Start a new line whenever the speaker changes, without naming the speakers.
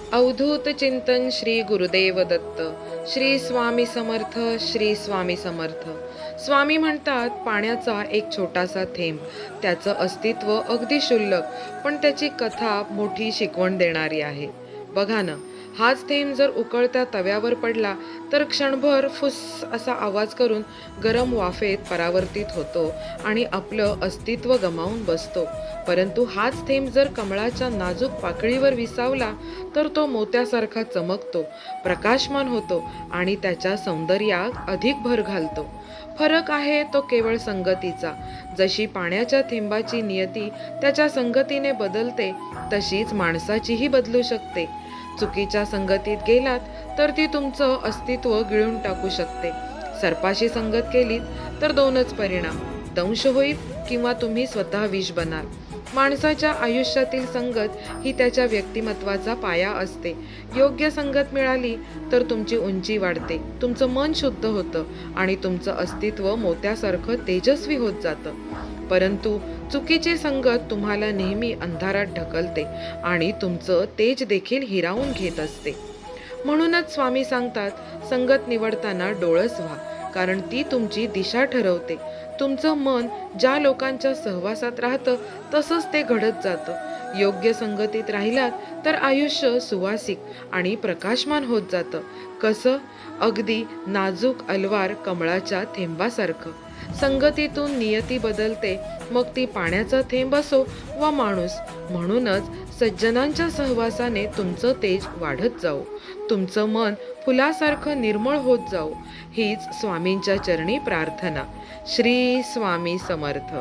अवधूत चिंतन श्री गुरुदेव दत्त. श्री स्वामी समर्थ. श्री स्वामी समर्थ. स्वामी म्हणतात, पाण्याचा एक छोटासा थेंब, त्याचं अस्तित्व अगदी क्षुल्लक, पण त्याची कथा मोठी शिकवण देणारी आहे. बघा ना, हाच थेंब जर उकळत्या तव्यावर पडला तर क्षणभर फुस असा आवाज करून गरम वाफेत परावर्तित होतो आणि आपलं अस्तित्व गमावून बसतो. परंतु हाच थेंब जर कमळाच्या नाजूक पाकळीवर विसावला तर तो मोत्यासारखा चमकतो, प्रकाशमान होतो आणि त्याच्या सौंदर्यात अधिक भर घालतो. फरक आहे तो केवळ संगतीचा. जशी पाण्याच्या थेंबाची नियती त्याच्या संगतीने बदलते, तशीच माणसाचीही बदलू शकते. चुकीच्या संगतीत गेलात तर ती तुमचं अस्तित्व गिळून टाकू शकते. सर्पाशी संगत केलीत तर दोनच परिणाम: दंश होईल किंवा तुम्ही स्वतः विष बनाल. माणसाच्या आयुष्यातील संगत ही त्याच्या व्यक्तिमत्वाचा पाया असते. योग्य संगत मिळाली तर तुमची उंची वाढते, तुमचं मन शुद्ध होतं आणि तुमचं अस्तित्व मोत्यासारखं तेजस्वी होत जातं. परंतु चुकीची संगत तुम्हाला नेहमी अंधारात ढकलते आणि तुमचं तेज देखील हिरावून घेत असते. म्हणूनच स्वामी सांगतात, संगत निवडताना डोळस व्हा, कारण ती तुमची दिशा ठरवते. तुमचं मन ज्या लोकांच्या सहवासात राहतं तसंच ते घडत जातं. योग्य संगतीत राहिलात तर आयुष्य सुवासिक आणि प्रकाशमान होत जातं. कसं? अगदी नाजूक अलवार कमळाच्या थेंबासारखं. संगतीतून नियती बदलते, मग ती पाण्याचा थेंब असो वा माणूस. म्हणूनच सज्जनांच्या सहवासाने तुमचं तेज वाढत जाऊ, तुमचं मन फुलासारखं निर्मळ होत जाऊ, हीच स्वामींच्या चरणी प्रार्थना. श्री स्वामी समर्थ.